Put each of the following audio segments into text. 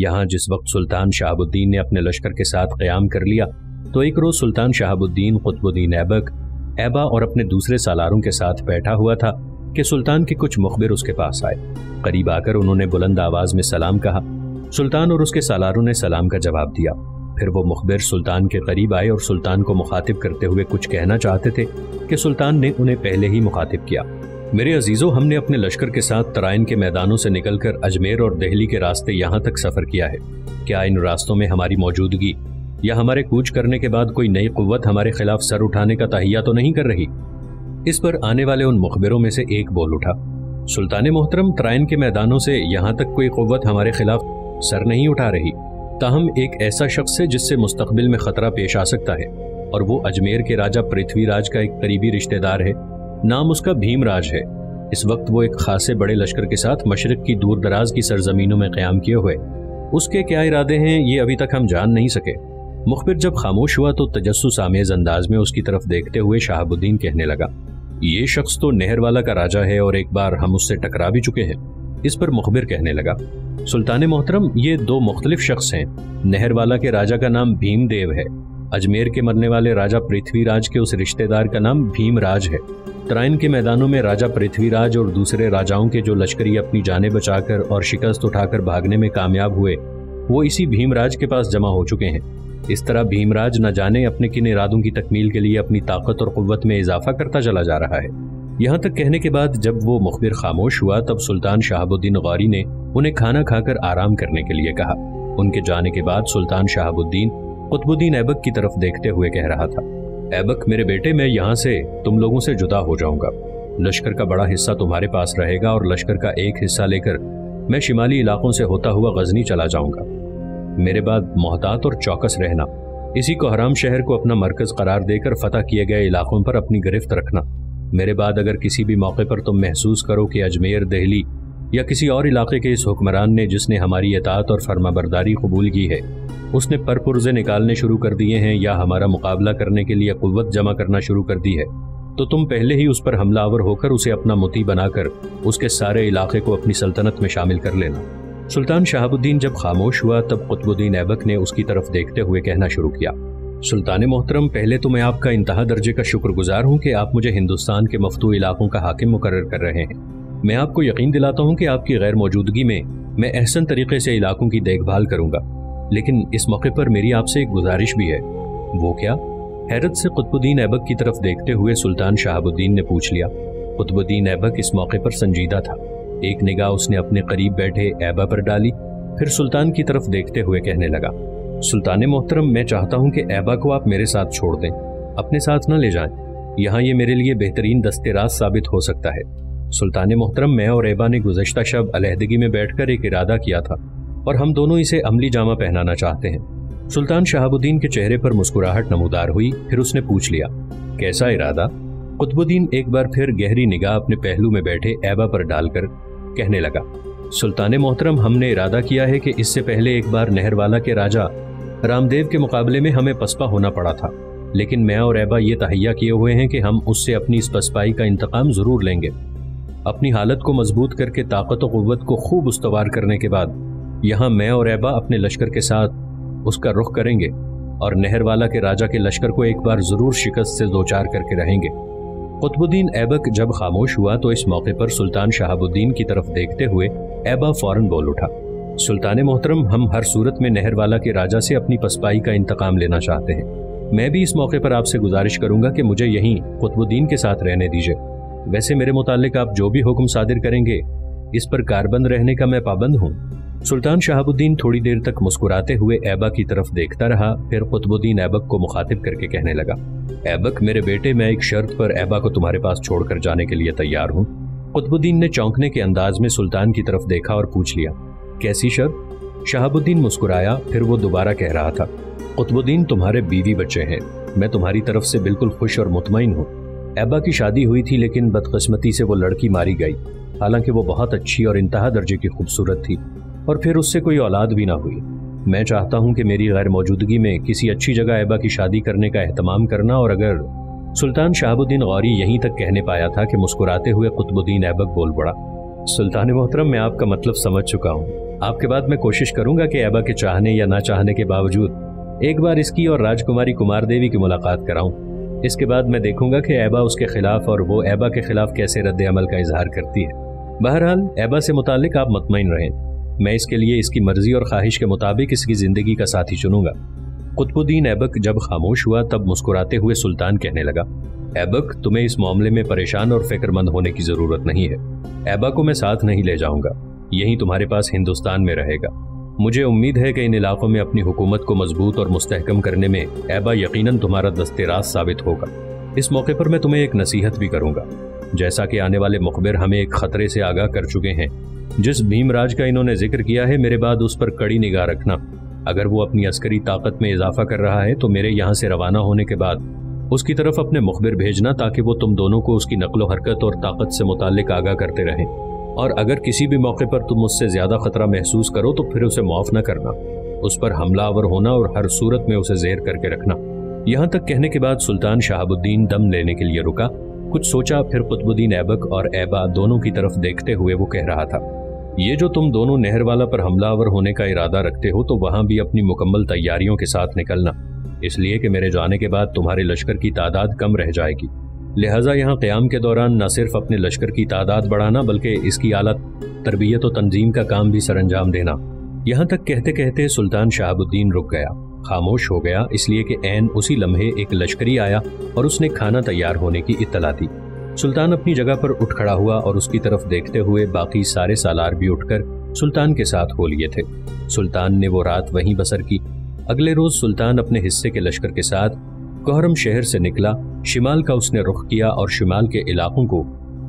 यहाँ जिस वक्त सुल्तान शहाबुद्दीन ने अपने लश्कर के साथ क़याम कर लिया तो एक रोज सुल्तान शहाबुद्दीन कुतुबुद्दीन ऐबक ऐबा और अपने दूसरे सालारों के साथ बैठा हुआ था कि सुल्तान के कुछ मुखबिर उसके पास आए। करीब आकर उन्होंने बुलंद आवाज में सलाम कहा। सुल्तान और उसके सालारों ने सलाम का जवाब दिया। फिर वो मुखबिर सुल्तान के करीब आए और सुल्तान को मुखातिब करते हुए कुछ कहना चाहते थे कि सुल्तान ने उन्हें पहले ही मुखातिब किया। मेरे अजीजों, हमने अपने लश्कर के साथ तराइन के मैदानों से निकलकर अजमेर और दिल्ली के रास्ते यहाँ तक सफर किया है। क्या इन रास्तों में हमारी मौजूदगी या हमारे कूच करने के बाद कोई नई कुव्वत हमारे खिलाफ सर उठाने का तहिया तो नहीं कर रही? इस पर आने वाले उन मुखबिरों में से एक बोल उठा, सुल्तान मोहतरम, तराइन के मैदानों से यहाँ तक कोई कुव्वत हमारे खिलाफ सर नहीं उठा रही। ताहम एक ऐसा शख्स है जिससे मुस्तकबिल में खतरा पेश आ सकता है, और वो अजमेर के राजा पृथ्वीराज का एक करीबी रिश्तेदार है। नाम उसका भीमराज है। इस वक्त वो एक खासे बड़े लश्कर के साथ मशरिक की दूर दराज की सरजमीनों में क़याम किए हुए। उसके क्या इरादे हैं ये अभी तक हम जान नहीं सके। मुखबिर जब खामोश हुआ तो तजस्सुस आमेज अंदाज में उसकी तरफ देखते हुए शहाबुद्दीन कहने लगा, ये शख्स तो नहरवाला का राजा है और एक बार हम उससे टकरा भी चुके हैं। इस पर मुखबिर कहने लगा, सुल्तान मोहतरम, ये दो मुख्तलिफ शख्स हैं। नहरवाला के राजा का नाम भीमदेव है। अजमेर के मरने वाले राजा पृथ्वीराज के उस रिश्तेदार का नाम भीमराज है। तराइन के मैदानों में राजा पृथ्वीराज और दूसरे राजाओं के जो लश्करी अपनी जानें बचाकर और शिकस्त उठाकर भागने में कामयाब हुए, वो इसी भीमराज के पास जमा हो चुके हैं। इस तरह भीमराज न जाने अपने किन इरादों की तकमील के लिए अपनी ताकत और कुव्वत में इजाफा करता चला जा रहा है। यहाँ तक कहने के बाद जब वो मुखबिर खामोश हुआ तब सुल्तान शहाबुद्दीन गौरी ने उन्हें खाना खाकर आराम करने के लिए कहा। उनके जाने के बाद सुल्तान शहाबुद्दीन कुतुबुद्दीन ऐबक की तरफ देखते हुए कह रहा था, ऐबक मेरे बेटे, मैं यहाँ से तुम लोगों से जुदा हो जाऊंगा। लश्कर का बड़ा हिस्सा तुम्हारे पास रहेगा और लश्कर का एक हिस्सा लेकर मैं शिमाली इलाकों से होता हुआ गजनी चला जाऊंगा। मेरे बाद मोहतात और चौकस रहना। इसी कोहराम शहर को अपना मरकज करार देकर फतह किए गए इलाकों पर अपनी गिरफ्त रखना। मेरे बाद अगर किसी भी मौके पर तुम महसूस करो कि अजमेर, दिल्ली या किसी और इलाके के इस हुक्मरान ने जिसने हमारी इताअत और फरमाबरदारी कबूल की है, उसने परपुर्जे निकालने शुरू कर दिए हैं या हमारा मुकाबला करने के लिए कुव्वत जमा करना शुरू कर दी है, तो तुम पहले ही उस पर हमलावर होकर उसे अपना मुती बनाकर उसके सारे इलाके को अपनी सल्तनत में शामिल कर लेना। सुल्तान शहाबुद्दीन जब खामोश हुआ तब कुतुबुद्दीन ऐबक ने उसकी तरफ देखते हुए कहना शुरू किया, सुल्तान मोहतरम, पहले तो मैं आपका इंतहा दर्जे का शुक्रगुजार हूँ कि आप मुझे हिंदुस्तान के मफतू इलाकों का हाकिम मुकर्रर कर रहे हैं। मैं आपको यकीन दिलाता हूँ कि आपकी गैर मौजूदगी में मैं अहसन तरीके से इलाकों की देखभाल करूंगा, लेकिन इस मौके पर मेरी आपसे एक गुजारिश भी है। वो क्या? हैरत से कुतुबुद्दीन ऐबक की तरफ देखते हुए सुल्तान शहाबुद्दीन ने पूछ लिया। कुतुबुद्दीन ऐबक इस मौके पर संजीदा था। एक निगाह उसने अपने करीब बैठे ऐबा पर डाली, फिर सुल्तान की तरफ देखते हुए कहने लगा, सुल्तान मोहतरम, मैं चाहता हूँ कि ऐबा को आप मेरे साथ छोड़ दें, अपने साथ न ले जाएं। यहाँ ये मेरे लिए बेहतरीन दस्तेराज साबित हो सकता है। सुल्तान मोहतरम, मैं और ऐबा ने गुज़श्ता शब अलहदगी में बैठकर एक इरादा किया था और हम दोनों इसे अमली जामा पहनाना चाहते हैं। सुल्तान शहाबुद्दीन के चेहरे पर मुस्कुराहट नमूदार हुई। फिर उसने पूछ लिया, कैसा इरादा? कुतुबुद्दीन एक बार फिर गहरी निगाह अपने पहलू में बैठे ऐबा पर डालकर कहने लगा, सुल्तान मोहतरम, हमने इरादा किया है कि इससे पहले एक बार नहरवाला के राजा रामदेव के मुकाबले में हमें पसपा होना पड़ा था, लेकिन मैं और ऐबा ये तहैया किए हुए हैं कि हम उससे अपनी इस पसपाई का इंतकाम जरूर लेंगे। अपनी हालत को मजबूत करके ताकत और कुव्वत को खूब उस्तवार करने के बाद यहाँ मैं और ऐबा अपने लश्कर के साथ उसका रुख करेंगे और नहरवाला के राजा के लश्कर को एक बार जरूर शिकस्त से दो चार करके रहेंगे। कुतुबुद्दीन ऐबक जब खामोश हुआ तो इस मौके पर सुल्तान शहाबुद्दीन की तरफ देखते हुए ऐबा फौरन बोल उठा, सुल्तान मोहतरम, हम हर सूरत में नहरवाला के राजा से अपनी पसपाई का इंतकाम लेना चाहते हैं। मैं भी इस मौके पर आपसे गुजारिश करूंगा कि मुझे यहीं कुतुबुद्दीन के साथ रहने दीजिए। वैसे मेरे मुतालिक आप जो भी हुक्म सादिर करेंगे इस पर कारबंद रहने का मैं पाबंद हूँ। सुल्तान शहाबुद्दीन थोड़ी देर तक मुस्कुराते हुए ऐबा की तरफ देखता रहा, फिर कुतुबुद्दीन ऐबक को मुखातिब करके कहने लगा, ऐबक मेरे बेटे, मैं एक शर्त पर ऐबा को तुम्हारे पास छोड़कर जाने के लिए तैयार हूँ। कुतुबुद्दीन ने चौंकने के अंदाज में सुल्तान की तरफ देखा और पूछ लिया, कैसी शर्त? शहाबुद्दीन मुस्कुराया, फिर वो दोबारा कह रहा था, कुतुबुद्दीन, तुम्हारे बीवी बच्चे हैं, मैं तुम्हारी तरफ से बिल्कुल खुश और मुतमईन हूँ। ऐबा की शादी हुई थी लेकिन बदकिस्मती से वो लड़की मारी गई। हालांकि वो बहुत अच्छी और इंतहा दर्जे की खूबसूरत थी और फिर उससे कोई औलाद भी ना हुई। मैं चाहता हूँ कि मेरी गैर मौजूदगी में किसी अच्छी जगह ऐबा की शादी करने का एहतमाम करना। और अगर सुल्तान शहाबुद्दीन गौरी यहीं तक कहने पाया था कि मुस्कुराते हुए कुतुबुद्दीन ऐबक बोल पड़ा, सुल्तान मोहतरम, मैं आपका मतलब समझ चुका हूँ। आपके बाद मैं कोशिश करूंगा कि ऐबा के चाहने या ना चाहने के बावजूद एक बार इसकी और राजकुमारी कुमार देवी की मुलाकात कराऊं। इसके बाद मैं देखूंगा कि ऐबा उसके खिलाफ और वो ऐबा के खिलाफ कैसे रद्द अमल का इजहार करती है। बहरहाल ऐबा से मुतालिक आप मुतमईन रहें, मैं इसके लिए इसकी मर्जी और ख्वाहिश के मुताबिक इसकी जिंदगी का साथी चुनूंगा। कुतुबुद्दीन ऐबक जब खामोश हुआ तब मुस्कुराते हुए सुल्तान कहने लगा, ऐबक, तुम्हें इस मामले में परेशान और फिक्रमंद होने की जरूरत नहीं है। ऐबा को मैं साथ नहीं ले जाऊंगा, यही तुम्हारे पास हिंदुस्तान में रहेगा। मुझे उम्मीद है कि इन इलाकों में अपनी हुकूमत को मजबूत और मुस्तहकम करने में ऐबा यकीनन तुम्हारा दस्तेराज साबित होगा। इस मौके पर मैं तुम्हें एक नसीहत भी करूंगा। जैसा कि आने वाले मुखबिर हमें एक खतरे से आगाह कर चुके हैं, जिस भीमराज का इन्होंने जिक्र किया है, मेरे बाद उस पर कड़ी निगाह रखना। अगर वो अपनी अस्करी ताकत में इजाफा कर रहा है तो मेरे यहाँ से रवाना होने के बाद उसकी तरफ अपने मुखबिर भेजना, ताकि वो तुम दोनों को उसकी नक्लो हरकत और ताकत से मुताल्लिक आगाह करते रहें। और अगर किसी भी मौके पर तुम उससे ज्यादा खतरा महसूस करो तो फिर उसे माफ न करना, उस पर हमलावर होना और हर सूरत में उसे ज़ेर करके रखना। यहाँ तक कहने के बाद सुल्तान शहाबुद्दीन दम लेने के लिए रुका, कुछ सोचा, फिर कुतुबुद्दीन ऐबक और ऐबा दोनों की तरफ देखते हुए वो कह रहा था, ये जो तुम दोनों नहरवाला पर हमलावर होने का इरादा रखते हो तो वहां भी अपनी मुकम्मल तैयारियों के साथ निकलना, इसलिए कि मेरे जाने के बाद तुम्हारे लश्कर की तादाद कम रह जाएगी। लिहाजा यहाँ क़याम के दौरान न सिर्फ अपने लश्कर की तादाद बढ़ाना बल्कि इसकी आला तरबियत और तंजीम का काम भी सरअंजाम देना। यहाँ तक कहते कहते सुल्तान शहाबुद्दीन रुक गया, खामोश हो गया, इसलिए कि ऐन उसी लम्हे एक लश्करी आया और उसने खाना तैयार होने की इत्तला दी। सुल्तान अपनी जगह पर उठ खड़ा हुआ और उसकी तरफ देखते हुए बाकी सारे सालार भी उठकर सुल्तान के साथ हो लिए थे। सुल्तान ने वो रात वहीं बसर की। अगले रोज सुल्तान अपने हिस्से के लश्कर के साथ कोहरम शहर से निकला। शिमाल का उसने रुख किया और शिमाल के इलाकों को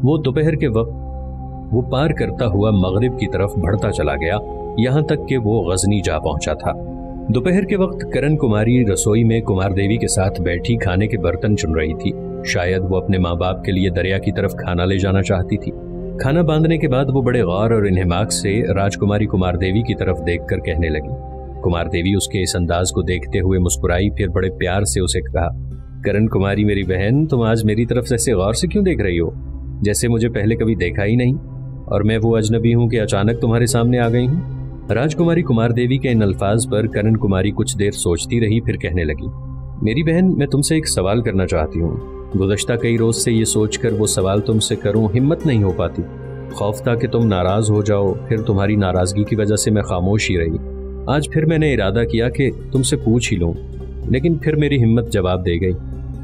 वो दोपहर के वक्त वो पार करता हुआ मगरिब की तरफ बढ़ता चला गया, यहाँ तक कि वो गजनी जा पहुंचा था। दोपहर के वक्त करण कुमारी रसोई में कुमार देवी के साथ बैठी खाने के बर्तन चुन रही थी। शायद वो अपने माँ बाप के लिए दरिया की तरफ खाना ले जाना चाहती थी। खाना बांधने के बाद वो बड़े गौर और इन्हिमाक से राजकुमारी कुमार देवी की तरफ देखकर कहने लगी। कुमार देवी उसके इस अंदाज को देखते हुए मुस्कुराई, फिर बड़े प्यार से उसे कहा, करण कुमारी मेरी बहन, तुम आज मेरी तरफ ऐसे गौर से क्यों देख रही हो, जैसे मुझे पहले कभी देखा ही नहीं और मैं वो अजनबी हूँ कि अचानक तुम्हारे सामने आ गई हूँ। राजकुमारी कुमार देवी के इन अल्फाज पर करण कुमारी कुछ देर सोचती रही, फिर कहने लगी, मेरी बहन, मैं तुमसे एक सवाल करना चाहती हूँ। गुज़श्ता कई रोज से ये सोचकर वो सवाल तुमसे करूं हिम्मत नहीं हो पाती। खौफ था कि तुम नाराज हो जाओ, फिर तुम्हारी नाराजगी की वजह से मैं खामोश ही रही। आज फिर मैंने इरादा किया कि तुमसे पूछ ही लूं, लेकिन फिर मेरी हिम्मत जवाब दे गई।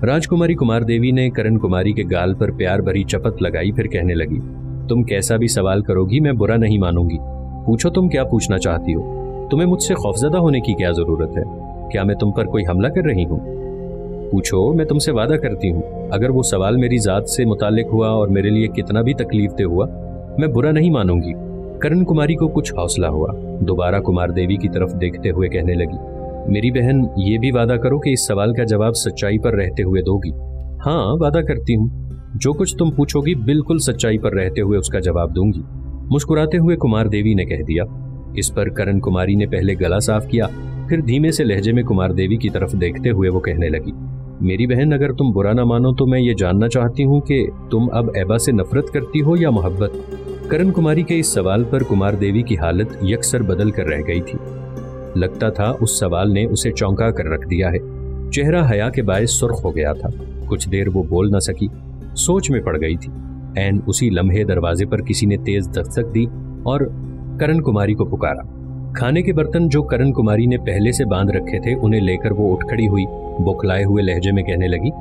राजकुमारी कुमार देवी ने करण कुमारी के गाल पर प्यार भरी चपत लगाई, फिर कहने लगी, तुम कैसा भी सवाल करोगी मैं बुरा नहीं मानूंगी। पूछो तुम क्या पूछना चाहती हो। तुम्हें मुझसे खौफजदा होने की क्या जरूरत है? क्या मैं तुम पर कोई हमला कर रही हूँ? पूछो, मैं तुमसे वादा करती हूँ, अगर वो सवाल मेरी जात से मुतालिक हुआ और मेरे लिए कितना भी तकलीफ दे हुआ, मैं बुरा नहीं मानूंगी। करण कुमारी को कुछ हौसला हुआ, दोबारा कुमार देवी की तरफ देखते हुए कहने लगी, मेरी बहन, ये भी वादा करो कि इस सवाल का जवाब सच्चाई पर रहते हुए दोगी। हाँ, वादा करती हूँ, जो कुछ तुम पूछोगी बिल्कुल सच्चाई पर रहते हुए उसका जवाब दूंगी, मुस्कुराते हुए कुमार देवी ने कह दिया। इस पर करण कुमारी ने पहले गला साफ किया, फिर धीमे से लहजे में कुमार देवी की तरफ देखते हुए वो कहने लगी, मेरी बहन, अगर तुम बुरा ना मानो तो मैं ये जानना चाहती हूँ कि तुम अब ऐबा से नफरत करती हो या मोहब्बत। करण कुमारी के इस सवाल पर कुमार देवी की हालत यकसर बदल कर रह गई थी। लगता था उस सवाल ने उसे चौंका कर रख दिया है। चेहरा हया के बायस सुर्ख हो गया था। कुछ देर वो बोल न सकी, सोच में पड़ गई थी। ऐन उसी लम्हे दरवाजे पर किसी ने तेज दस्तक दी और करण कुमारी को पुकारा। खाने के बर्तन जो करण कुमारी ने पहले से बांध रखे थे उन्हें लेकर वो उठ खड़ी हुई, बौखलाए हुए लहजे में कहने लगी,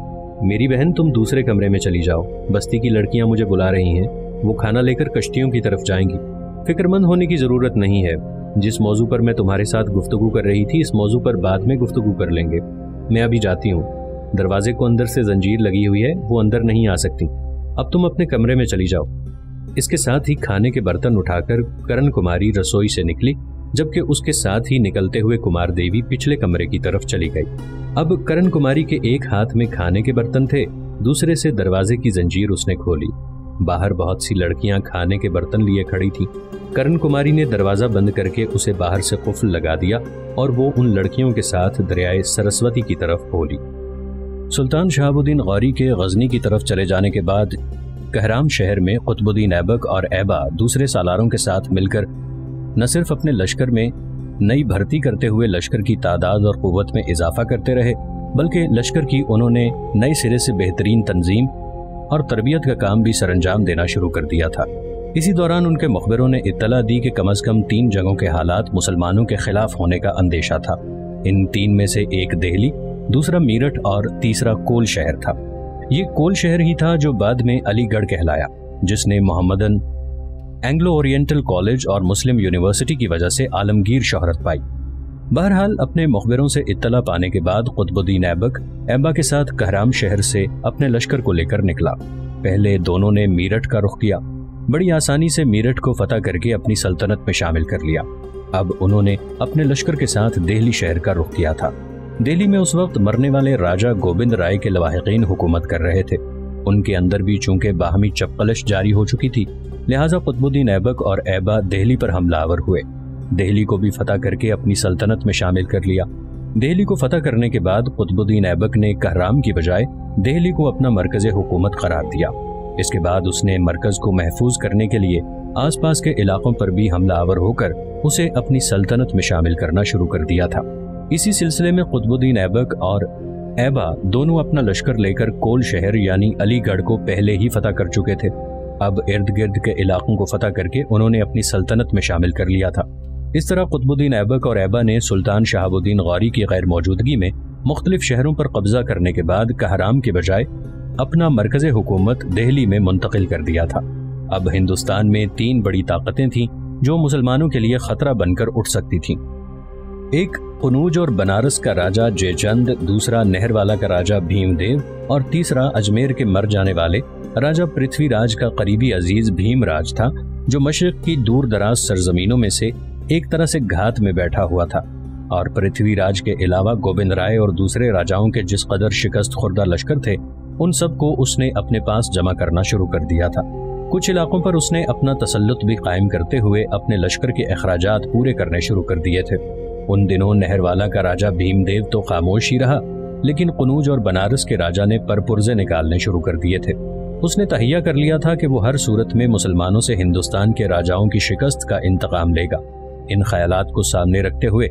मेरी बहन, तुम दूसरे कमरे में चली जाओ, बस्ती की लड़कियां मुझे बुला रही हैं, वो खाना लेकर कश्तियों की तरफ जाएंगी। फिक्रमंद होने की जरूरत नहीं है। जिस मौजू पर मैं तुम्हारे साथ गुफ्तगू कर रही थी, इस मौजू पर बाद में गुफ्तगू कर लेंगे। मैं अभी जाती हूँ। दरवाजे को अंदर से जंजीर लगी हुई है, वो अंदर नहीं आ सकती। अब तुम अपने कमरे में चली जाओ। इसके साथ ही खाने के बर्तन उठाकर करण कुमारी रसोई से निकली, जबकि उसके साथ ही निकलते हुए कुमार देवी पिछले कमरे की तरफ चली गई। अब करण कुमारी के एक हाथ में खाने के बर्तन थे, दूसरे से दरवाजे की जंजीर उसने खोली। बाहर बहुत सी लड़कियां खाने के बर्तन लिए खड़ी थीं। करण कुमारी ने दरवाजा बंद करके उसे बाहर से कुफ्ल लगा दिया और वो उन लड़कियों के साथ दरियाए सरस्वती की तरफ बोली। सुल्तान शहाबुद्दीन गौरी के गजनी की तरफ चले जाने के बाद कहराम शहर में कुतुबुद्दीन ऐबक और ऐबा दूसरे सालारों के साथ मिलकर نہ صرف اپنے لشکر میں نئی بھرتی کرتے ہوئے لشکر کی تعداد اور قوت میں اضافہ کرتے رہے، بلکہ لشکر کی انہوں نے نئے سرے سے بہترین تنظیم اور تربیت کا کام بھی سر انجام دینا شروع کر دیا تھا۔ اسی دوران ان کے مخبروں نے اطلاع دی کہ کم از کم 3 جگہوں کے حالات مسلمانوں کے خلاف ہونے کا اندیشہ تھا۔ ان 3 میں سے ایک دہلی، دوسرا میرٹھ اور تیسرا کول شہر تھا۔ یہ کول شہر ہی تھا جو بعد میں علی گڑھ کہلایا، جس نے محمدن اینگلو اورینٹل کالج اور مسلم یونیورسٹی کی وجہ سے عالمگیر شہرت پائی۔ بہرحال اپنے مخبروں سے اطلاع پانے کے بعد قطب الدین ایبک ایبا کے ساتھ کہرام شہر سے اپنے لشکر کو لے کر نکلا۔ پہلے دونوں نے میرٹھ کا رخ کیا، بڑی آسانی سے میرٹھ کو فتح کر کے اپنی سلطنت میں شامل کر لیا۔ اب انہوں نے اپنے لشکر کے ساتھ دہلی شہر کا رخ کیا تھا۔ دہلی میں اس وقت مرنے والے راجہ گوبند رائے کے لواحقین حکومت کر رہے تھے۔ ان کے اندر بھی چونکہ باہمی چپقلش جاری ہو چکی تھی، لہٰذا قطب الدین ایبک اور ایبا دہلی پر حملہ آور ہوئے، دہلی کو بھی فتح کر کے اپنی سلطنت میں شامل کر لیا۔ دہلی کو فتح کرنے کے بعد قطب الدین ایبک نے کہرام کی بجائے دہلی کو اپنا مرکز حکومت قرار دیا۔ اس کے بعد اس نے مرکز کو محفوظ کرنے کے لیے آس پاس کے علاقوں پر بھی حملہ آور ہو کر اسے اپنی سلطنت میں شامل کرنا شروع کر دیا تھا۔ اسی سلسلے میں قطب الدین ایبک اور ایبا دونوں اپنا لشکر لے کر کول شہر یعنی علی گڑھ کو پہلے ہی فتح کر چکے تھے۔ اب ارد گرد کے علاقوں کو فتح کر کے انہوں نے اپنی سلطنت میں شامل کر لیا تھا۔ اس طرح قطب الدین ایبک اور ایبا نے سلطان شہاب الدین غوری کی غیر موجودگی میں مختلف شہروں پر قبضہ کرنے کے بعد کہرام کے بجائے اپنا مرکز حکومت دہلی میں منتقل کر دیا تھا۔ اب ہندوستان میں 3 بڑی طاقتیں تھیں جو مسلمانوں کے لیے خطرہ بن کر اٹھ سکتی تھیں۔ ایک قنوج اور بنارس کا راجہ جے چند، دوسرا نہر والا کا راجہ بھیم دیو اور تیسرا اجمیر کے مر جانے والے راجہ پرتھوی راج کا قریبی عزیز بھیم راج تھا، جو مشرق کی دور دراز سرزمینوں میں سے ایک طرح سے گھات میں بیٹھا ہوا تھا، اور پرتھوی راج کے علاوہ گوبند رائے اور دوسرے راجاؤں کے جس قدر شکست خوردہ لشکر تھے، ان سب کو اس نے اپنے پاس جمع کرنا شروع کر دیا تھا۔ کچھ علاقوں پر اس نے اپنا تسلط بھی قائم کرتے ہوئے اپنے لشکر کے اخراجات پورے کرنے شروع کر دیے تھے۔ ان دنوں نہر والا کا راجہ بھیم دیو تو خاموش ہی رہا، لیکن قنوج اور بنارس کے راجہ نے پرپرزے نکالنے شروع کر دیے تھے۔ اس نے تہیہ کر لیا تھا کہ وہ ہر صورت میں مسلمانوں سے ہندوستان کے راجاؤں کی شکست کا انتقام لے گا۔ ان خیالات کو سامنے رکھتے ہوئے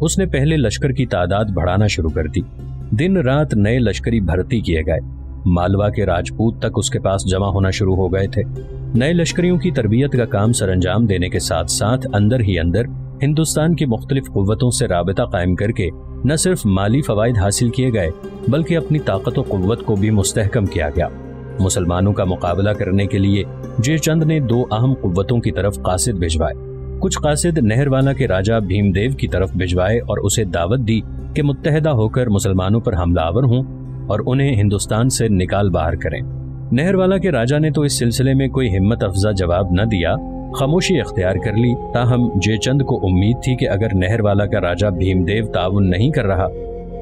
اس نے پہلے لشکر کی تعداد بڑھانا شروع کر دی۔ دن رات نئے لشکری بھرتی کیے گئے۔ مالوا کے راجپوت تک اس کے پاس جمع ہونا شروع ہو گئے تھے۔ نئے لشکریوں کی تربیت کا کام سر انجام دینے کے ساتھ ساتھ اندر ہی اندر ہندوستان کی مختلف قوتوں سے رابطہ قائم کر کے نہ صرف مالی فوائد حاصل کیے گئے بلکہ اپنی طاقت و قوت کو بھی مستحکم کیا گیا۔ مسلمانوں کا مقابلہ کرنے کے لیے جے چند نے 2 اہم قوتوں کی طرف قاصد بھجوائے۔ کچھ قاصد نہر والا کے راجہ بھیم دیو کی طرف بھجوائے اور اسے دعوت دی کہ متحدہ ہو کر مسلمانوں پر حملہ آور ہوں اور انہیں ہندوستان سے نکال باہر کریں۔ نہر والا کے راجہ نے تو اس سلسلے میں کوئی ہمت افزا جواب نہ دیا، خاموشی اختیار کر لی، تاہم جے چند کو امید تھی کہ اگر نہر والا کا راجہ بھیم دیو تعاون نہیں کر رہا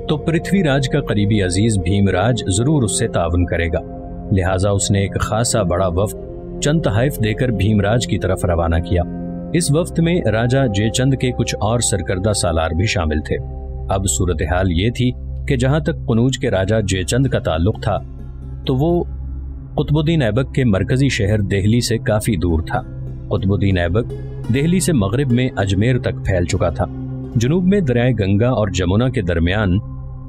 تو پرتھوی راج کا قریبی عزیز بھیم راج ضرور اس سے تعاون کرے گا۔ لہٰذا اس نے ایک خاصا بڑا وفد چند تحائف دے کر بھیم راج کی طرف روانہ کیا۔ اس وفد میں راجہ جے چند کے کچھ اور سرکردہ سالار بھی شامل تھے۔ اب صورتحال یہ تھی کہ جہاں تک قنوج کے راجہ جے چند کا تعلق تھا تو وہ قطب الدین ایبک کے مرکزی شہر دہلی سے کافی دور تھا۔ قطب الدین ایبک دہلی سے مغرب میں اجمیر تک پھیل چکا تھا۔ جنوب میں دریائے گنگا اور جمنا کے درمیان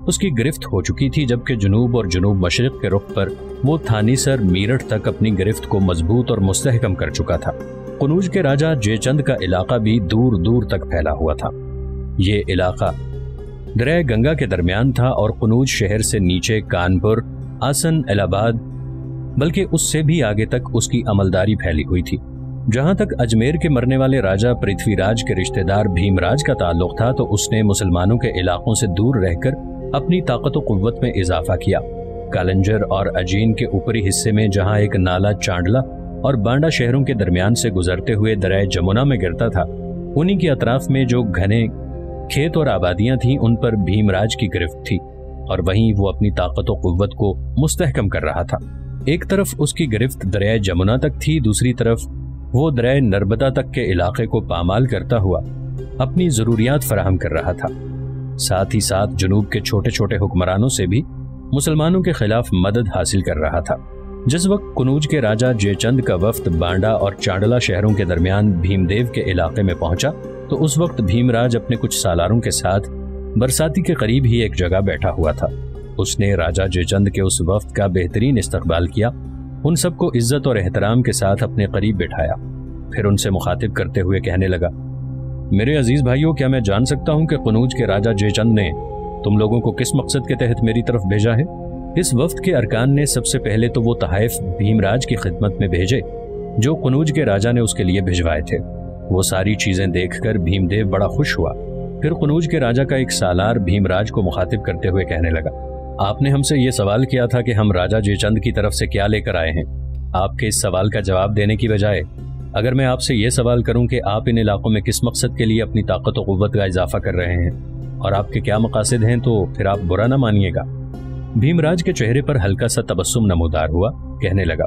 اس کی گرفت ہو چکی تھی، جبکہ جنوب اور جنوب مشرق کے رخ پر وہ تھانی سر میرٹھ تک اپنی گرفت کو مضبوط اور مستحکم کر چکا تھا۔ قنوج کے راجہ جے چند کا علاقہ بھی دور دور تک پھیلا ہوا تھا۔ یہ علاقہ دریائے گنگا کے درمیان تھا اور قنوج شہر سے نیچے کانپور، آسن، الہ آباد بلکہ اس سے بھی آگے تک اس کی عملداری پھیلی ہوئی تھی۔ جہاں تک اجمیر کے مرنے والے راجہ پرتھوی راج کے رشتہ دار بھیم راج کا تعلق تھا تو اس نے مسلمانوں کے علاقوں سے دور رہ کر اپنی طاقت و قوت میں اضافہ کیا۔ کالنجر اور اجین کے اوپری حصے میں جہاں ایک نالا چانڈلا اور بانڈا شہروں کے درمیان سے گزرتے ہوئے دریائے جمنا میں گرتا تھا، انہی کے اطراف میں جو گھنے کھیت اور آبادیاں تھیں ان پر بھیم راج کی گرفت تھی، اور وہیں وہ اپنی طاقت و قوت کو مستحکم کر رہا تھا۔ ایک طرف اس کی گرفت دریائے جمنا تک تھی، دوسری طرف وہ دریائے نرمدا تک کے علاقے کو پامال کرتا ہوا اپنی ضروریات فراہم کر رہا تھا۔ ساتھ ہی ساتھ جنوب کے چھوٹے چھوٹے حکمرانوں سے بھی مسلمانوں کے خلاف مدد حاصل کر رہا تھا۔ जिस वक्त कनौज के राजा जयचंद का वफ्द बांडा और चांडला शहरों के दरमियान भीमदेव के इलाके में पहुंचा तो उस वक्त भीमराज अपने कुछ सालारों के साथ बरसाती के करीब ही एक जगह बैठा हुआ था। उसने राजा जयचंद के उस वफ्द का बेहतरीन इस्तकबाल किया, उन सबको इज्जत और एहतराम के साथ अपने करीब बिठाया। फिर उनसे मुखातिब करते हुए कहने लगा, मेरे अजीज भाइयों, क्या मैं जान सकता हूं कि कनौज के राजा जयचंद ने तुम लोगों को किस मकसद के तहत मेरी तरफ भेजा है? इस वफ्द के अरकान ने सबसे पहले तो वो तहाइफ भीमराज की खिदमत में भेजे जो कनौज के राजा ने उसके लिए भिजवाए थे। वो सारी चीजें देखकर भीमदेव बड़ा खुश हुआ। फिर कनौज के राजा का एक सालार भीमराज को मुखातिब करते हुए कहने लगा, आपने हमसे ये सवाल किया था कि हम राजा जयचंद की तरफ से क्या लेकर आए हैं। आपके इस सवाल का जवाब देने की बजाय अगर मैं आपसे ये सवाल करूं कि आप इन इलाकों में किस मकसद के लिए अपनी ताकत और क़ुव्वत का इजाफा कर रहे हैं और आपके क्या मकासद हैं, तो फिर आप बुरा ना मानिएगा। भीमराज के चेहरे पर हल्का सा तबस्सुम नमूदार हुआ। कहने लगा,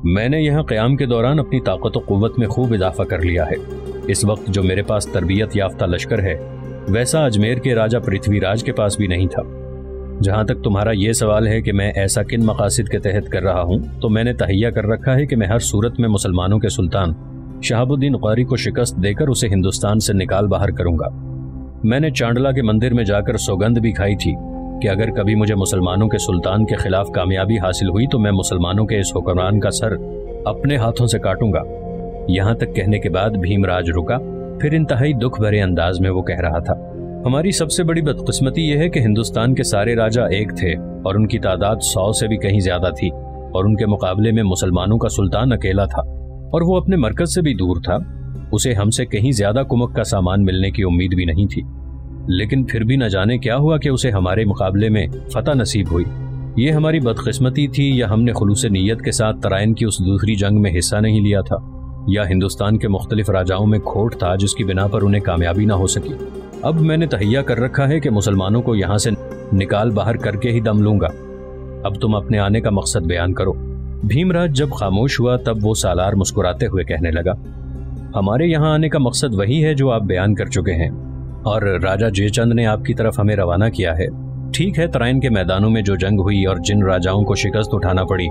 मैंने यहाँ क़याम के दौरान अपनी ताकत और क़ुव्वत में खूब इजाफा कर लिया है। इस वक्त जो मेरे पास तरबियत याफ्ता लश्कर है वैसा अजमेर के राजा पृथ्वीराज के पास भी नहीं था। जहाँ तक तुम्हारा ये सवाल है कि मैं ऐसा किन मकासद के तहत कर रहा हूँ, तो मैंने तहैया कर रखा है कि मैं हर सूरत में मुसलमानों के सुल्तान शहाबुद्दीन ग़ारी को शिकस्त देकर उसे हिंदुस्तान से निकाल बाहर करूंगा। मैंने चांडला के मंदिर में जाकर सौगंध भी खाई थी कि अगर कभी मुझे मुसलमानों के सुल्तान के खिलाफ कामयाबी हासिल हुई तो मैं मुसलमानों के इस हुक्मरान का सर अपने हाथों से काटूंगा। यहाँ तक कहने के बाद भीमराज रुका। फिर इंतहाई दुख भरे अंदाज में वो कह रहा था, हमारी सबसे बड़ी बदकिस्मती यह है कि हिंदुस्तान के सारे राजा एक थे और उनकी तादाद 100 से भी कहीं ज्यादा थी और उनके मुकाबले में मुसलमानों का सुल्तान अकेला था और वो अपने मरकज से भी दूर था। उसे हमसे कहीं ज्यादा कुमक का सामान मिलने की उम्मीद भी नहीं थी, लेकिन फिर भी न जाने क्या हुआ कि उसे हमारे मुकाबले में फतह नसीब हुई। ये हमारी बदकिस्मती थी या हमने खुलूस नीयत के साथ तराइन की उस दूसरी जंग में हिस्सा नहीं लिया था, या हिंदुस्तान के मुख्तलिफ राजाओं में खोट था जिसकी बिना पर उन्हें कामयाबी ना हो सकी। अब मैंने तहैया कर रखा है कि मुसलमानों को यहाँ से निकाल बाहर करके ही दम लूंगा। अब तुम अपने आने का मकसद बयान करो। भीमराज जब खामोश हुआ तब वो सालार मुस्कुराते हुए कहने लगा, हमारे यहाँ आने का मकसद वही है जो आप बयान कर चुके हैं और राजा जयचंद ने आपकी तरफ हमें रवाना किया है। ठीक है, तराइन के मैदानों में जो जंग हुई और जिन राजाओं को शिकस्त उठाना पड़ी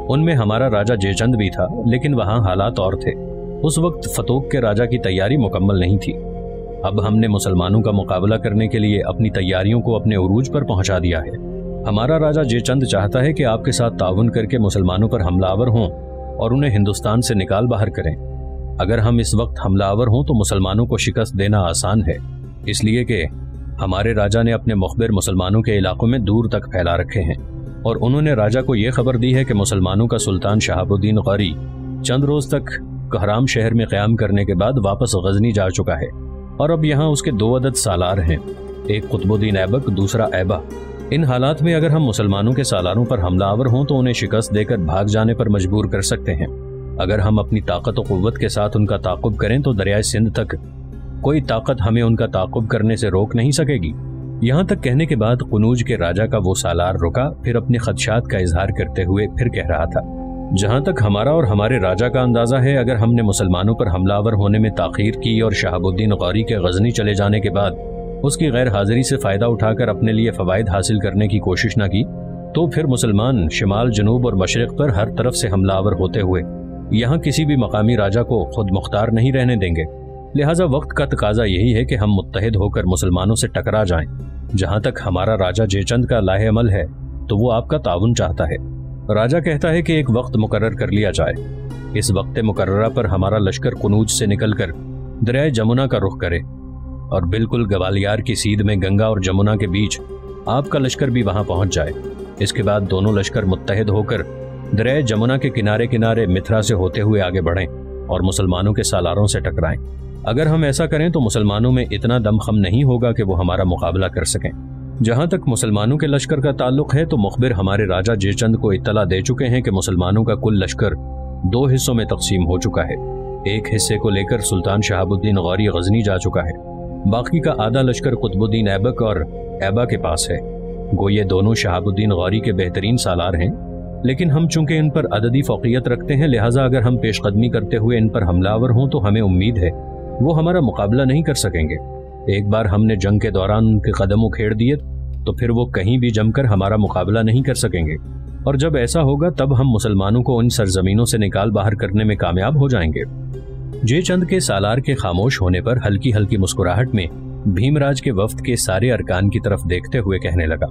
उनमें हमारा राजा जयचंद भी था, लेकिन वहाँ हालात और थे। उस वक्त फतोक के राजा की तैयारी मुकम्मल नहीं थी। अब हमने मुसलमानों का मुकाबला करने के लिए अपनी तैयारियों को अपने उरूज पर पहुंचा दिया है। हमारा राजा जयचंद चाहता है कि आपके साथ ताउन करके मुसलमानों पर हमलावर हों और उन्हें हिंदुस्तान से निकाल बाहर करें। अगर हम इस वक्त हमलावर हों तो मुसलमानों को शिकस्त देना आसान है, इसलिए कि हमारे राजा ने अपने मुखबिर मुसलमानों के इलाकों में दूर तक फैला रखे हैं और उन्होंने राजा को यह खबर दी है कि मुसलमानों का सुल्तान शहाबुद्दीन ग़ारी चंद रोज तक कहराम शहर में क़याम करने के बाद वापस गजनी जा चुका है और अब यहाँ उसके 2 अदद सालार हैं, एक कुतुबुद्दीन ऐबक, दूसरा ऐबा। इन हालात में अगर हम मुसलमानों के सालारों पर हमलावर हों तो उन्हें शिकस्त देकर भाग जाने पर मजबूर कर सकते हैं। अगर हम अपनी ताकत और क़ुव्वत के साथ उनका ताक़ुब करें तो दरियाए सिंध तक कोई ताकत हमें उनका ताक़ुब करने से रोक नहीं सकेगी। यहाँ तक कहने के बाद कनौज के राजा का वो सालार रुका, फिर अपने खदशात का इजहार करते हुए फिर कह रहा था, जहाँ तक हमारा और हमारे राजा का अंदाजा है, अगर हमने मुसलमानों पर हमलावर होने में ताख़ीर की और शहाबुद्दीन ग़ारी के गजनी चले जाने के बाद उसकी गैर हाजिरी से फ़ायदा उठाकर अपने लिए फ़वाइद हासिल करने की कोशिश न की, तो फिर मुसलमान शिमाल, जनूब और मशरिक़ पर हर तरफ से हमलावर होते हुए यहाँ किसी भी मकामी राजा को खुद मुख्तार नहीं रहने देंगे। लिहाजा वक्त का तकाजा यही है कि हम मुत्तहिद होकर मुसलमानों से टकरा जाएं। जहाँ तक हमारा राजा जयचंद का लाहे अमल है तो वो आपका ताउन चाहता है। राजा कहता है कि एक वक्त मुकर्रर कर लिया जाए। इस वक्त मुकर्ररा पर हमारा लश्कर कनौज से निकलकर दरियाए जमुना का रुख करे और बिल्कुल ग्वालियर की सीध में गंगा और जमुना के बीच आपका लश्कर भी वहां पहुंच जाए। इसके बाद दोनों लश्कर मुत्तहिद होकर दरियाए जमुना के किनारे किनारे मिथरा से होते हुए आगे बढ़ें और मुसलमानों के सालारों से टकराएं। अगर हम ऐसा करें तो मुसलमानों में इतना दमखम नहीं होगा कि वो हमारा मुकाबला कर सकें। जहाँ तक मुसलमानों के लश्कर का ताल्लुक है तो मुखबिर हमारे राजा जयचंद को इत्तला दे चुके हैं कि मुसलमानों का कुल लश्कर 2 हिस्सों में तकसीम हो चुका है। एक हिस्से को लेकर सुल्तान शहाबुद्दीन ग़ारी गजनी जा चुका है, बाकी का आधा लश्कर कुतुबुद्दीन ऐबक और ऐबा के पास है। गो ये दोनों शहाबुद्दीन ग़ारी के बेहतरीन सालार हैं, लेकिन हम चूंकि इन पर अददी फ़ौक़ियत रखते हैं, लिहाजा अगर हम पेशकदमी करते हुए इन पर हमलावर हों तो हमें उम्मीद है वो हमारा मुकाबला नहीं कर सकेंगे। एक बार हमने जंग के दौरान उनके कदम उखेड़ दिए तो फिर वो कहीं भी जमकर हमारा मुकाबला नहीं कर सकेंगे और जब ऐसा होगा तब हम मुसलमानों को उन सरजमीनों से निकाल बाहर करने में कामयाब हो जाएंगे। जयचंद के सालार के खामोश होने पर हल्की हल्की मुस्कुराहट में भीमराज के वफ्द के सारे अरकान की तरफ देखते हुए कहने लगा,